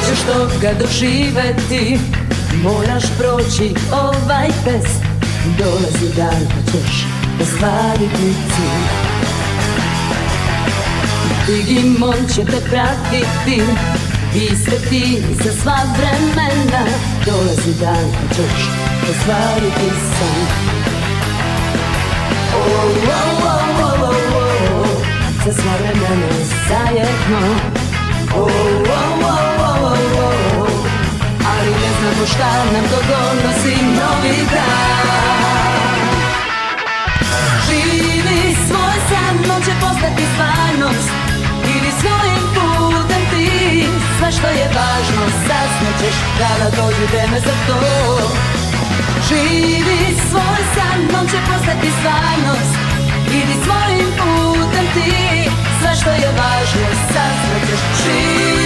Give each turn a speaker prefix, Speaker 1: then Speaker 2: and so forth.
Speaker 1: hoćeš toga doživeti, moraš proći ovaj test. Dolazi dan pa ćeš ostvariti cilj. Digimon će te pratiti, vi ste ti za sva vremena. Dolazi dan pa ćeš ostvariti san. Za sva vremena zajedno. Ali ne znamo šta nam to donosi novi dan. Živi svoj san, on će postati stvarnost. Idi svojim putem ti, sve što je važno saznaćeš kada dođe vreme za to. Živi svoj san, on će postati stvarnost. Idi svojim putem ti, sve što je važno saznaćeš. Živi